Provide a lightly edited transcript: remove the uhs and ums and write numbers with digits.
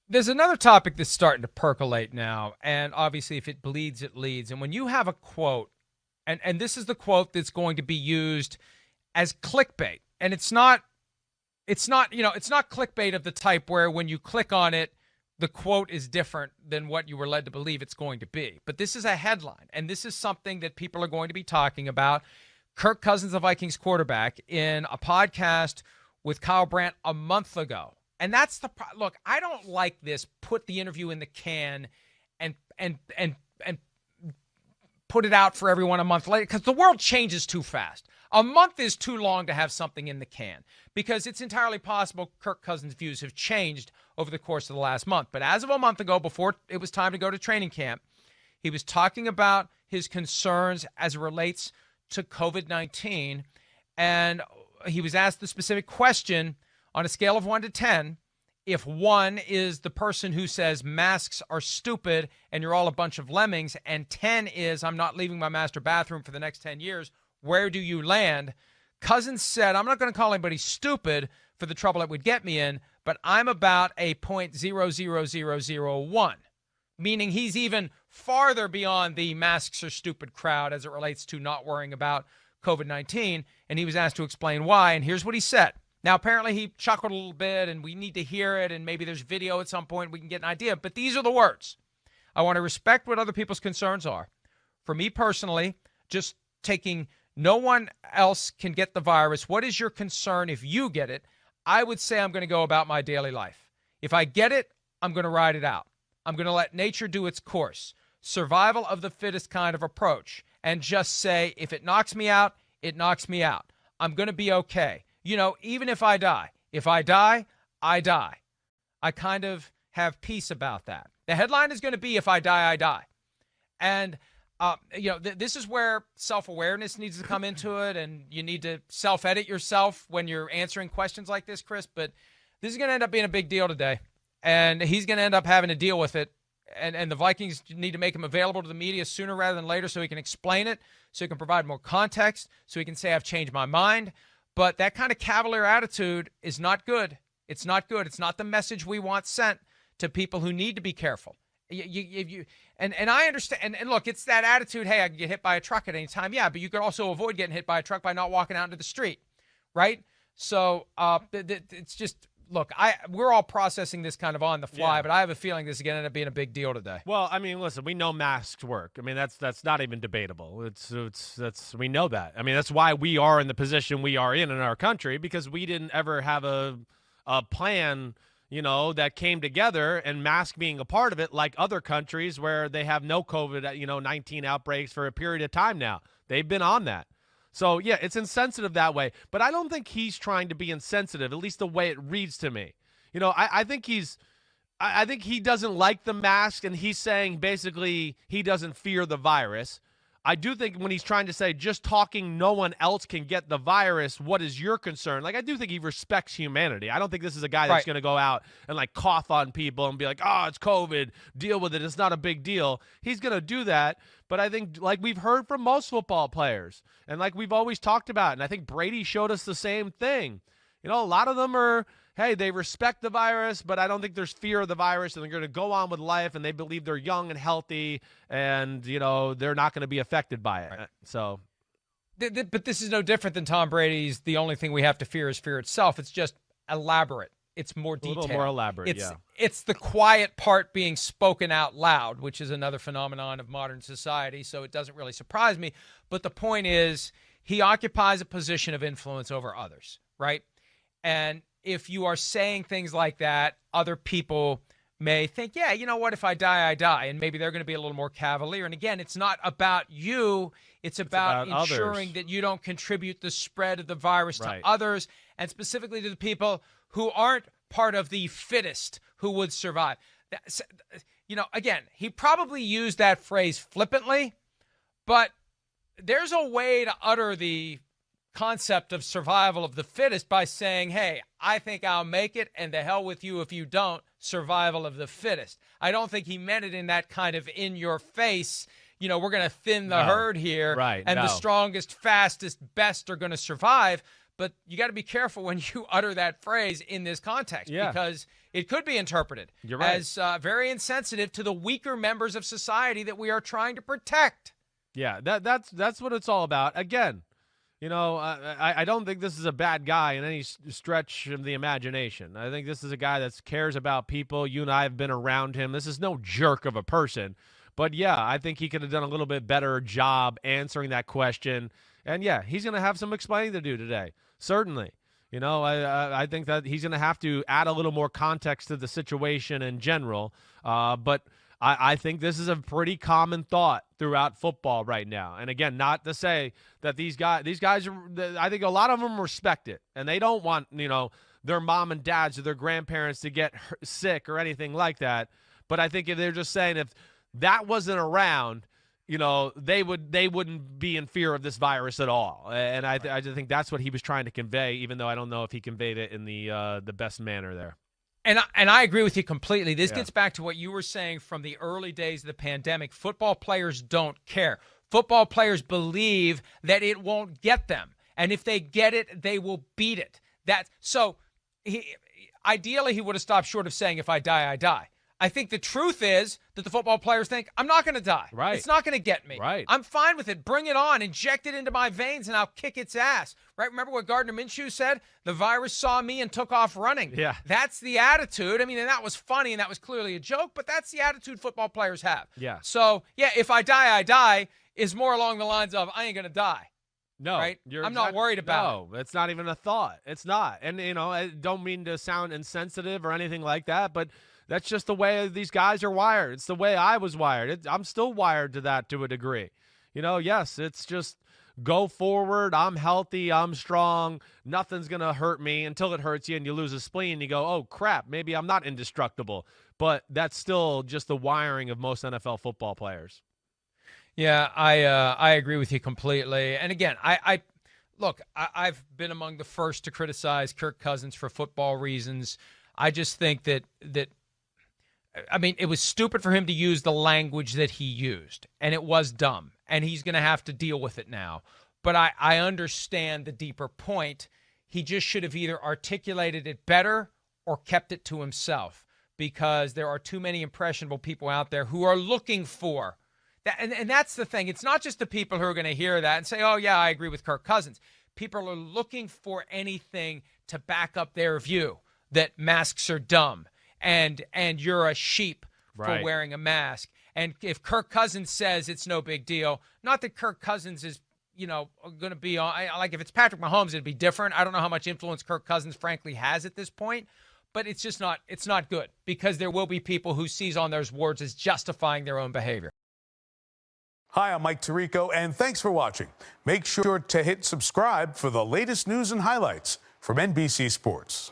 There's another topic that's starting to percolate now, and obviously if it bleeds, it leads. And when you have a quote, and this is the quote that's going to be used as clickbait, and it's not clickbait of the type where when you click on it, the quote is different than what you were led to believe it's going to be. But this is a headline, and this is something that people are going to be talking about. Kirk Cousins, the Vikings quarterback, in a podcast with Kyle Brandt a month ago. And that's the look. I don't like this. Put the interview in the can, and put it out for everyone a month later, because the world changes too fast. A month is too long to have something in the can, because it's entirely possible Kirk Cousins' views have changed over the course of the last month. But as of a month ago, before it was time to go to training camp, he was talking about his concerns as it relates to COVID-19, and he was asked the specific question: on a scale of 1 to 10, if 1 is the person who says masks are stupid and you're all a bunch of lemmings, and 10 is I'm not leaving my master bathroom for the next 10 years, where do you land? Cousins said, I'm not going to call anybody stupid for the trouble it would get me in, but I'm about a 0.00001, meaning he's even farther beyond the masks are stupid crowd as it relates to not worrying about COVID-19, and he was asked to explain why, and here's what he said. Now, apparently he chuckled a little bit, and we need to hear it, and maybe there's video at some point we can get an idea. But these are the words. I want to respect what other people's concerns are. For me personally, just taking no one else can get the virus. What is your concern if you get it? I would say I'm going to go about my daily life. If I get it, I'm going to ride it out. I'm going to let nature do its course. Survival of the fittest kind of approach. And just say, if it knocks me out, it knocks me out. I'm going to be okay. Even if I die, I die. I kind of have peace about that. The headline is going to be, if I die, I die. And, this is where self-awareness needs to come into it, and you need to self-edit yourself when you're answering questions like this, Chris. But this is going to end up being a big deal today, and he's going to end up having to deal with it. And the Vikings need to make him available to the media sooner rather than later so he can explain it, so he can provide more context, so he can say, I've changed my mind. But that kind of cavalier attitude is not good. It's not good. It's not the message we want sent to people who need to be careful. And I understand. And look, it's that attitude, hey, I can get hit by a truck at any time. Yeah, but you could also avoid getting hit by a truck by not walking out into the street, right? So it's just, look, we're all processing this kind of on the fly, but I have a feeling this is going to end up being a big deal today. Well, I mean, listen, we know masks work. I mean, that's not even debatable. We know that. I mean, that's why we are in the position we are in our country, because we didn't ever have a plan, that came together, and mask being a part of it, like other countries where they have no COVID-19 outbreaks for a period of time now. They've been on that. So, yeah, it's insensitive that way. But I don't think he's trying to be insensitive, at least the way it reads to me. I think I think he doesn't like the mask, and he's saying basically he doesn't fear the virus. I do think when he's trying to say just talking no one else can get the virus, what is your concern? Like, I do think he respects humanity. I don't think this is a guy that's going to go out and cough on people and be like, oh, it's COVID, deal with it, it's not a big deal. He's going to do that. But I think, like we've heard from most football players, and like we've always talked about, and I think Brady showed us the same thing. A lot of them are, hey, they respect the virus, but I don't think there's fear of the virus, and they're going to go on with life, and they believe they're young and healthy, and, they're not going to be affected by it. Right. So, but this is no different than Tom Brady's the only thing we have to fear is fear itself. It's just elaborate. It's more detailed. A little more elaborate, It's the quiet part being spoken out loud, which is another phenomenon of modern society, so it doesn't really surprise me. But the point is, he occupies a position of influence over others, right? And if you are saying things like that, other people may think, yeah, you know what, if I die, I die. And maybe they're going to be a little more cavalier. And again, it's not about you. It's about ensuring that you don't contribute the spread of the virus to others, and specifically to the people who aren't part of the fittest who would survive. Again, he probably used that phrase flippantly, but there's a way to utter the concept of survival of the fittest by saying, hey, I think I'll make it, and the hell with you if you don't, survival of the fittest. I don't think he meant it in that kind of in your face, we're going to thin the herd here, and the strongest, fastest, best are going to survive. But you got to be careful when you utter that phrase in this context, because it could be interpreted as very insensitive to the weaker members of society that we are trying to protect. Yeah, that's what it's all about. Again, you know, I don't think this is a bad guy in any stretch of the imagination. I think this is a guy that cares about people. You and I have been around him. This is no jerk of a person. But, yeah, I think he could have done a little bit better job answering that question. And, yeah, he's going to have some explaining to do today, certainly. You know, I think that he's going to have to add a little more context to the situation in general. But I think this is a pretty common thought throughout football right now. And, again, not to say that these guys are – I think a lot of them respect it. And they don't want, you know, their mom and dads or their grandparents to get sick or anything like that. But I think if they're just saying if that wasn't around – you know, they wouldn't be in fear of this virus at all. And I just think that's what he was trying to convey, even though I don't know if he conveyed it in the best manner there. And I agree with you completely. This gets back to what you were saying from the early days of the pandemic. Football players don't care. Football players believe that it won't get them. And if they get it, they will beat it. Ideally, he would have stopped short of saying, if I die, I die. I think the truth is that the football players think, I'm not going to die. Right. It's not going to get me. Right. I'm fine with it. Bring it on. Inject it into my veins, and I'll kick its ass. Right? Remember what Gardner Minshew said? The virus saw me and took off running. Yeah. That's the attitude. I mean, and that was funny, and that was clearly a joke, but that's the attitude football players have. Yeah. So, yeah, if I die, I die is more along the lines of, I ain't going to die. No, right? I'm not worried about it. No, it's not even a thought. It's not. And, you know, I don't mean to sound insensitive or anything like that, but that's just the way these guys are wired. It's the way I was wired. I'm still wired to that to a degree. You know, yes, it's just go forward. I'm healthy. I'm strong. Nothing's going to hurt me until it hurts you and you lose a spleen. You go, oh, crap, maybe I'm not indestructible. But that's still just the wiring of most NFL football players. Yeah, I agree with you completely. And again, I've been among the first to criticize Kirk Cousins for football reasons. I just think that I mean, it was stupid for him to use the language that he used, and it was dumb, and he's going to have to deal with it now. But I understand the deeper point. He just should have either articulated it better or kept it to himself, because there are too many impressionable people out there who are looking for that. And that's the thing. It's not just the people who are going to hear that and say, oh, yeah, I agree with Kirk Cousins. People are looking for anything to back up their view that masks are dumb. And you're a sheep for wearing a mask. And if Kirk Cousins says it's no big deal, not that Kirk Cousins is, you know, going to be on, like if it's Patrick Mahomes, it'd be different. I don't know how much influence Kirk Cousins frankly has at this point, but it's just not, it's not good, because there will be people who seize on those words as justifying their own behavior. Hi, I'm Mike Tirico, and thanks for watching. Make sure to hit subscribe for the latest news and highlights from NBC Sports.